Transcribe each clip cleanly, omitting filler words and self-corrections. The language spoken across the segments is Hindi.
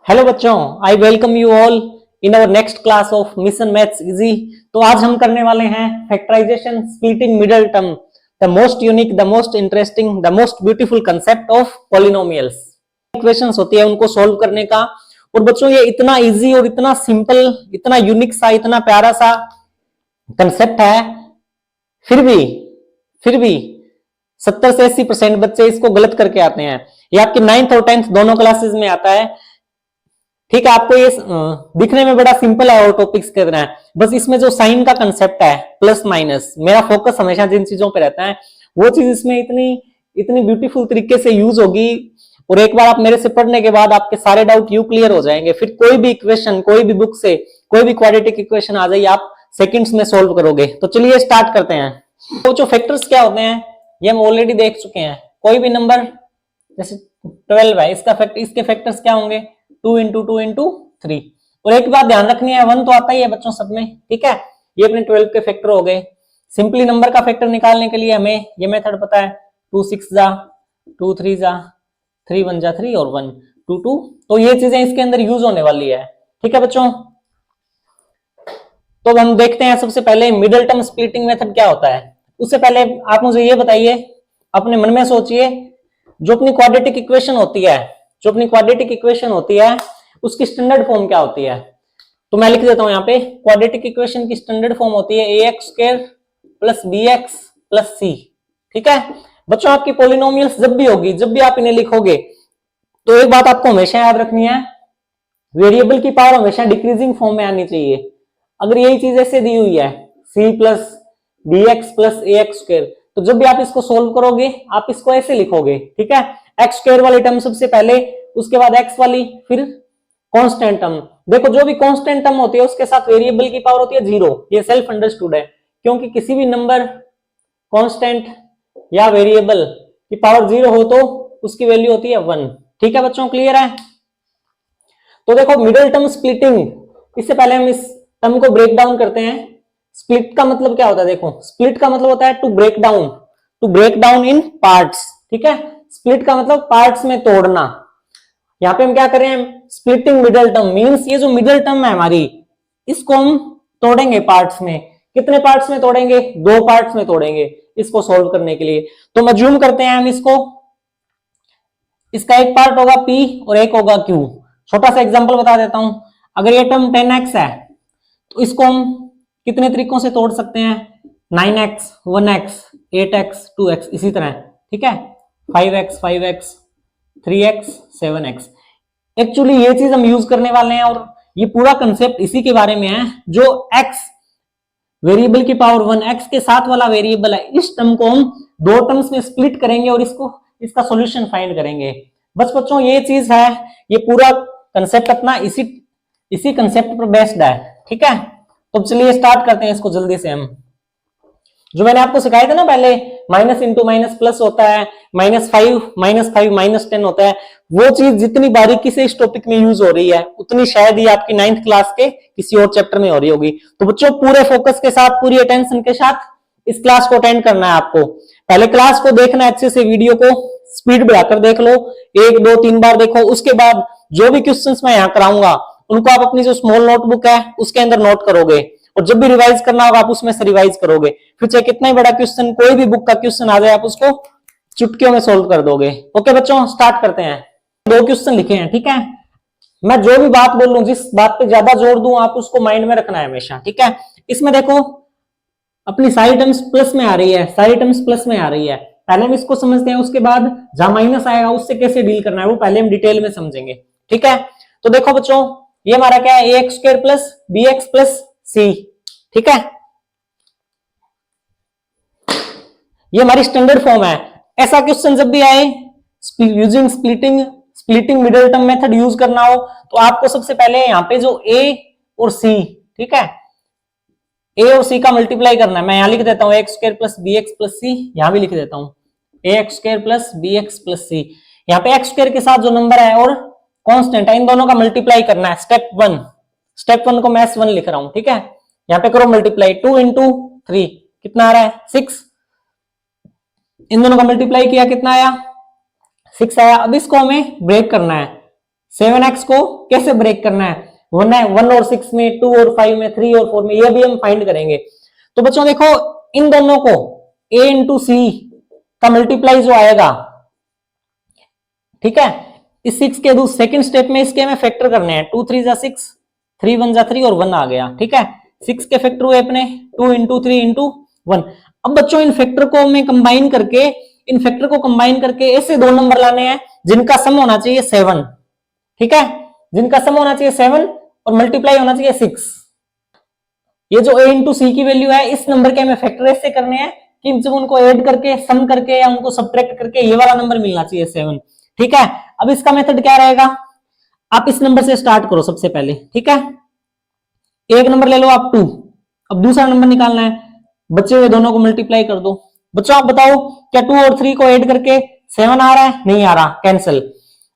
हेलो बच्चों, I welcome you all in our next class of mission maths easy. तो आज हम करने वाले हैं factorisation splitting middle term, the most unique, the most interesting, the most beautiful concept of polynomials. Equations होती है उनको सॉल्व करने का। और बच्चों ये इतना इजी और इतना सिंपल, इतना यूनिक सा, इतना प्यारा सा कंसेप्ट है, फिर भी 70 से 80% बच्चे इसको गलत करके आते हैं। ये आपकी 9th और 10th दोनों क्लासेस में आता है। ठीक है, आपको ये दिखने में बड़ा सिंपल है और टॉपिक्स के तरह है, बस इसमें जो साइन का कंसेप्ट है, प्लस माइनस, मेरा फोकस हमेशा जिन चीजों पे रहता है वो चीज इसमें इतनी इतनी ब्यूटीफुल तरीके से यूज होगी। और एक बार आप मेरे से पढ़ने के बाद आपके सारे डाउट यू क्लियर हो जाएंगे। फिर कोई भी इक्वेशन, कोई भी बुक से कोई भी क्वाड्रेटिक इक्वेशन आ जाए, आप सेकंड्स में सोल्व करोगे। तो चलिए स्टार्ट करते हैं। तो जो फैक्टर्स क्या होते हैं ये हम ऑलरेडी देख चुके हैं। कोई भी नंबर जैसे 12 है, इसके फैक्टर्स क्या होंगे? 2 इंटू 2 इंटू 3। और एक बात ध्यान रखनी है, 1 तो आता ही है बच्चों सब में, ठीक है। ये अपने 12 के फैक्टर हो गए। सिंपली नंबर का फैक्टर निकालने के लिए हमें ये मेथड पता है, 2 6 जा 2 3 जा 3 1 जा 3 और 1 2 2। तो ये चीजें इसके अंदर यूज होने वाली है, ठीक है बच्चों। तो हम देखते हैं सबसे पहले मिडिल टर्म स्प्लिटिंग मेथड क्या होता है। उससे पहले आप मुझे ये बताइए, अपने मन में सोचिए, जो अपनी क्वाड्रेटिक इक्वेशन होती है उसकी स्टैंडर्ड फॉर्म क्या होती है? तो मैं लिख देता हूं यहाँ पे, क्वाड्रेटिक इक्वेशन की स्टैंडर्ड फॉर्म होती है ax square plus bx plus c। ठीक है बच्चों, आपकी पॉलिनोमियल्स जब भी होगी, जब भी आप इन्हें लिखोगे, तो एक बात आपको हमेशा याद रखनी है, वेरिएबल की पावर हमेशा डिक्रीजिंग फॉर्म में आनी चाहिए। अगर यही चीज ऐसे दी हुई है c plus bx plus ax square, तो जब भी आप इसको सोल्व करोगे आप इसको ऐसे लिखोगे, ठीक है। एक्स स्क्वायर वाली टर्म सबसे पहले, उसके बाद एक्स वाली, फिर कांस्टेंट टर्म। देखो, जो भी कांस्टेंट टर्म होती है उसके साथ वेरिएबल की पावर होती है 0। ये सेल्फ अंडरस्टूड है, क्योंकि किसी भी नंबर, कांस्टेंट या वेरिएबल की पावर 0 हो तो उसकी वैल्यू होती है 1। ठीक है बच्चों, क्लियर है? तो देखो, मिडिल टर्म स्प्लिटिंग, इससे पहले हम इस टर्म को ब्रेक डाउन करते हैं। स्प्लिट का मतलब क्या होता है? देखो, स्प्लिट का मतलब होता है to break down in parts. ठीक है, स्प्लिट का मतलब पार्ट्स में तोड़ना। यहां पे हम क्या करें? स्प्लिटिंग मिडिल टर्म मींस ये जो मिडिल टर्म है हमारी, इसको हम तोड़ेंगे पार्ट्स में। कितने पार्ट्स में तोड़ेंगे? 2 पार्ट्स में तोड़ेंगे इसको सोल्व करने के लिए। तो मज्यूम करते हैं हम इसको, इसका एक पार्ट होगा P और एक होगा Q। छोटा सा एग्जांपल बता देता हूं, अगर ये टर्म 10x है तो इसको हम कितने तरीकों से तोड़ सकते हैं? 9x 1x 8x 2x, इसी तरह, ठीक है, 5x 3x 7x। एक्चुअली ये चीज हम यूज करने वाले हैं, और ये पूरा कंसेप्ट इसी के बारे में है। जो x वेरिएबल की पावर 1, x के साथ वाला वेरिएबल है, इस टर्म को हम 2 टर्म्स में स्प्लिट करेंगे और इसका सॉल्यूशन फाइंड करेंगे। बस बच्चों, ये चीज है, ये पूरा कंसेप्ट अपना इसी कंसेप्ट पर बेस्ड है, ठीक है। तो चलिए स्टार्ट करते हैं इसको जल्दी से। हम जो मैंने आपको सिखाया था ना पहले, माइनस इंटू माइनस प्लस होता है, -5 -10 होता है, वो चीज जितनी बारीकी से इस टॉपिक में यूज हो रही है उतनी शायद ही आपकी 9th क्लास के किसी और चैप्टर में हो रही होगी। तो बच्चों, पूरे फोकस के साथ, पूरी अटेंशन के साथ इस क्लास को अटेंड करना है आपको। पहले क्लास को देखना है अच्छे से, वीडियो को स्पीड बढ़ाकर देख लो, 1 2 3 बार देखो। उसके बाद जो भी क्वेश्चंस मैं यहाँ कराऊंगा उनको आप अपनी जो स्मॉल नोटबुक है उसके अंदर नोट करोगे, और जब भी रिवाइज करना होगा आप उसमें से रिवाइज करोगे। फिर चाहे कितना ही बड़ा क्वेश्चन, कोई भी बुक का क्वेश्चन आ जाए, आप उसको चुटकियों में सोल्व कर दोगे। ओके बच्चों, स्टार्ट करते हैं। 2 क्वेश्चन लिखे हैं, ठीक है। मैं जो भी बात बोल लूं, जिस बात पे ज्यादा जोर दूं, आप उसको माइंड में रखना है हमेशा, ठीक है। इसमें देखो, अपनी सारी टर्म्स प्लस में आ रही है, पहले हम इसको समझते हैं, उसके बाद जहां माइनस आएगा उससे कैसे डील करना है वो पहले हम डिटेल में समझेंगे, ठीक है। तो देखो बच्चों, ये हमारा क्या है? ax square plus bx plus c, ठीक है। ये हमारी स्टैंडर्ड फॉर्म है। ऐसा क्वेश्चन जब भी आए, using splitting middle term method use करना हो, तो आपको सबसे पहले यहाँ पे जो a और c, ठीक है, a और c का मल्टीप्लाई करना है। मैं यहां लिख देता हूं x square plus bx plus c, यहां भी लिख देता हूं ax square plus bx plus c। यहाँ पे x स्क्वायर के साथ जो नंबर है और कांस्टेंट है, इन दोनों का मल्टीप्लाई करना है। स्टेप 1 को मैं S1 लिख रहा हूं, ठीक है। यहाँ पे करो मल्टीप्लाई, 2 इंटू 3 कितना आ रहा है? 6। इन दोनों का मल्टीप्लाई किया, कितना आया? 6 आया। अब इसको हमें ब्रेक करना है। 7x को कैसे ब्रेक करना है, 1 और 6 में, 2 और 5 में, 3 और 4 में, ये भी हम फाइंड करेंगे। तो बच्चों देखो इन दोनों को a इंटू सी का मल्टीप्लाई जो आएगा, ठीक है, इस 6 के सेकंड स्टेप में इसके हमें फैक्टर करने हैं। 2 3 जा 6, 3 1 जा 3 और 1 आ गया, ठीक है। 6 के फैक्टर हुए अपने 2 इंटू 3 इंटू 1। अब बच्चों इन फैक्टर को हमें कंबाइन करके ऐसे दो नंबर लाने हैं जिनका सम होना चाहिए 7, ठीक है, जिनका सम होना चाहिए 7 और मल्टीप्लाई होना चाहिए 6। ये जो a इंटू सी की वैल्यू है, इस नंबर के हमें फैक्टर ऐसे करने हैं कि जब उनको ऐड करके, सम करके या उनको सब्ट्रैक्ट करके ये वाला नंबर मिलना चाहिए 7, ठीक है। अब इसका मेथड क्या रहेगा, आप इस नंबर से स्टार्ट करो सबसे पहले, ठीक है। एक नंबर ले लो आप 2, अब दूसरा नंबर निकालना है, बचे हुए दोनों को मल्टीप्लाई कर दो। बच्चों आप बताओ क्या 2 और 3 को ऐड करके 7 आ रहा है, नहीं आ रहा, कैंसिल।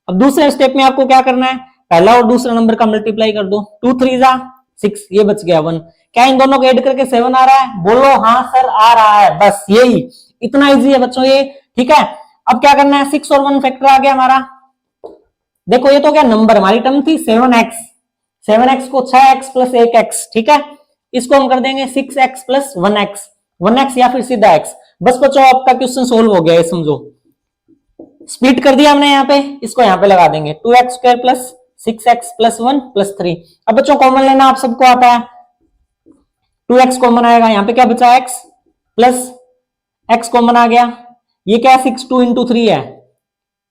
अब दूसरे स्टेप में आपको क्या करना है, पहला और दूसरा नंबर का मल्टीप्लाई कर दो, 2 3 जा 6, ये बच गया 1। क्या इन दोनों को ऐड करके 7 आ रहा है, बोलो हाँ सर आ रहा है, बस यही, इतना इजी है बच्चों ये, ठीक है। अब क्या करना है, 6 और 1 फैक्टर आ गया हमारा। देखो ये तो क्या नंबर हमारी टर्म थी 7x को 6x प्लस 1x, ठीक है, इसको हम कर देंगे 6x प्लस 1x या फिर सीधा x। बस बच्चों आपका क्वेश्चन सोल्व हो गया है, समझो, स्प्लिट कर दिया हमने यहाँ पे, इसको यहाँ पे लगा देंगे 2x square plus 6x plus 1 plus 3। अब बच्चों कॉमन लेना आप सबको आता है, 2x कॉमन आएगा, यहाँ पे क्या बचा x प्लस x कॉमन आ गया, ये क्या है 6 2 इंटू 3 है,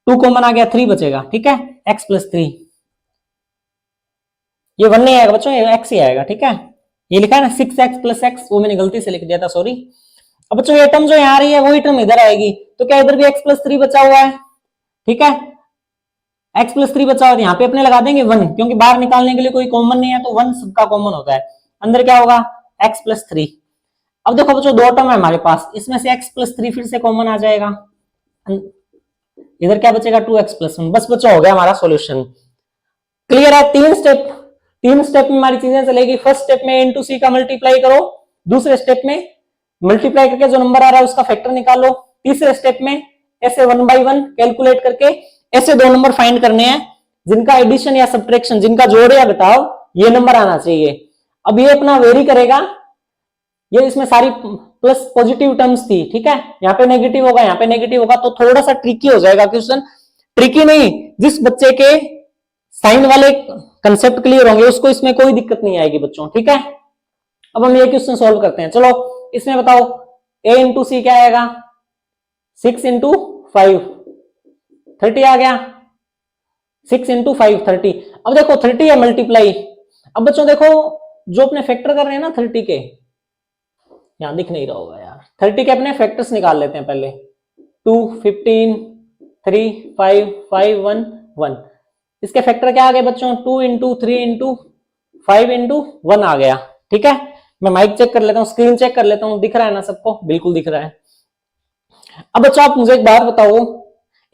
2 कॉमन आ गया, 3 बचेगा, ठीक है, x प्लस 3, ये 1 नहीं आएगा बच्चों, ये x ही आएगा, ठीक है। ये लिखा है ना 6x प्लस x, वो मैंने गलती से लिख दिया था, सॉरी। अब बच्चों ये टर्म जो यहाँ आ रही है वही टर्म इधर आएगी, तो क्या इधर भी x प्लस 3 बचा हुआ है, ठीक है, x प्लस 3 बचा हुआ है, यहाँ पे अपने लगा देंगे 1, क्योंकि बाहर निकालने के लिए कोई कॉमन नहीं है, तो 1 सबका कॉमन होता है, अंदर क्या होगा x प्लस 3। अब देखो बच्चों दो टर्म है हमारे पास, इसमें से x प्लस 3 फिर से कॉमन आ जाएगा, इधर क्या बचेगा 2x प्लस 1, बस बच्चों हो गया हमारा सॉल्यूशन। क्लियर है, तीन स्टेप में हमारी चीजें चलेगी। फर्स्ट स्टेप में इंटू सी का मल्टीप्लाई करो, दूसरे स्टेप में मल्टीप्लाई करके जो नंबर आ रहा है उसका फैक्टर निकालो, तीसरे स्टेप में ऐसे 1 बाय 1 कैलकुलेट करके ऐसे दो नंबर फाइंड करने हैं जिनका एडिशन या सब्ट्रैक्शन, जिनका जोड़ या घटाव ये नंबर आना चाहिए। अब ये अपना वेरी करेगा, ये इसमें सारी प्लस पॉजिटिव टर्म्स थी, ठीक है, यहाँ पे नेगेटिव होगा, यहाँ पे नेगेटिव होगा, तो थोड़ा सा ट्रिकी हो जाएगा क्वेश्चन। ट्रिकी नहीं, जिस बच्चे के साइन वाले कंसेप्ट क्लियर होंगे उसको इसमें कोई दिक्कत नहीं आएगी बच्चों, ठीक है। अब हम ये क्वेश्चन सॉल्व करते हैं, चलो इसमें बताओ a इंटू सी क्या आएगा, 6 इंटू 5 30 आ गया, 6 इंटू 5 30। अब देखो 30 है मल्टीप्लाई, अब बच्चों देखो जो अपने फैक्टर कर रहे हैं ना 30 के, यहां दिख नहीं रहा होगा यार, 30 के अपने फैक्टर्स निकाल लेते हैं पहले, 2 15 3 5 5 1 1। इसके फैक्टर क्या आ गए बच्चों, 2 इंटू 3 इंटू 5 इंटू 1 आ गया, ठीक है। मैं माइक चेक कर लेता हूँ, स्क्रीन चेक कर लेता हूँ, दिख रहा है ना सबको, बिल्कुल दिख रहा है। अब बच्चों आप मुझे एक बात बताओ,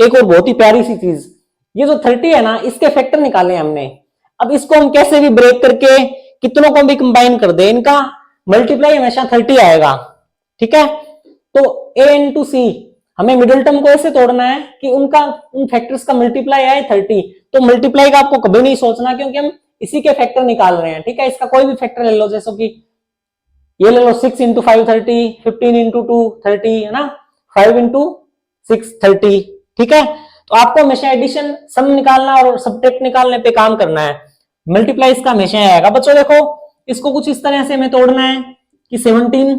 एक और बहुत ही प्यारी सी चीज, ये जो 30 है ना इसके फैक्टर निकाले हमने, अब इसको हम कैसे भी ब्रेक करके कितनों को भी कंबाइन कर दे, इनका मल्टीप्लाई हमेशा 30 आएगा, ठीक है। तो a इंटू सी हमें मिडिल टर्म को ऐसे तोड़ना है कि उनका उन फैक्टर्स का मल्टीप्लाई आए 30। तो मल्टीप्लाई का आपको कभी नहीं सोचना, क्योंकि हम इसी के फैक्टर निकाल रहे हैं, ठीक है। इसका कोई भी फैक्टर ले लो, जैसे कि ये ले लो 6 इंटू 5 30, 15 इंटू 2 30, है ना, 5 इंटू 6 30, ठीक है। तो आपको हमेशा एडिशन सम निकालना और सब्ट्रैक्ट निकालने पे काम करना है, मल्टीप्लाई इसका हमेशा आएगा। बच्चों देखो इसको कुछ इस तरह से हमें तोड़ना है कि 17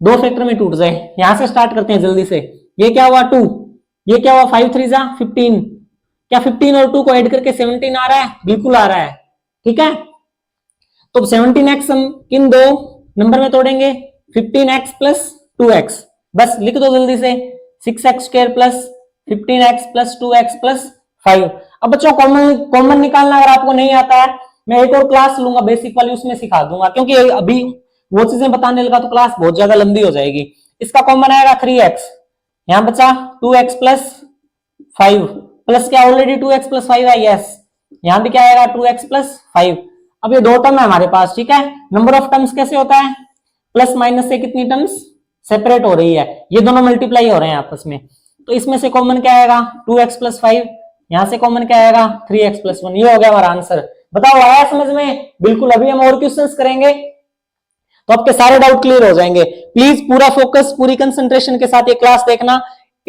दो फैक्टर में टूट जाए। यहां से स्टार्ट करते हैं जल्दी से, ये क्या हुआ 2, ये क्या हुआ 5 3 जा 15, क्या 15 और 2 को ऐड करके 17 आ रहा है, बिल्कुल आ रहा है, ठीक है। तो 17x हम किन दो नंबर में तोड़ेंगे, 15x प्लस 2x, बस लिख दो जल्दी से, 6x square plus 15x plus 2x plus 5। अब बच्चों कॉमन निकालना अगर आपको नहीं आता है, मैं एक और क्लास लूंगा बेसिक वाली, उसमें सिखा दूंगा, क्योंकि अभी वो चीजें बताने लगा तो क्लास बहुत ज्यादा लंबी हो जाएगी। इसका कॉमन आएगा 3x, यहां बचा 2x प्लस 5 प्लस क्या ऑलरेडी 2x प्लस 5 है, यस, यहां भी क्या आएगा 2x प्लस 5। अब ये दो टर्म है हमारे पास, ठीक है। नंबर ऑफ टर्म्स कैसे होता है, प्लस माइनस से कितनी टर्म्स सेपरेट हो रही है, ये दोनों मल्टीप्लाई हो रहे हैं आपस में, तो इसमें से कॉमन क्या आएगा 2x प्लस 5, यहां से कॉमन क्या आएगा 3x प्लस 1, ये हो गया हमारा आंसर। बताओ आया समझ में? बिल्कुल। अभी हम और क्वेश्चंस करेंगे तो आपके सारे डाउट क्लियर हो जाएंगे। प्लीज पूरा फोकस, पूरी कंसंट्रेशन के साथ ये क्लास देखना।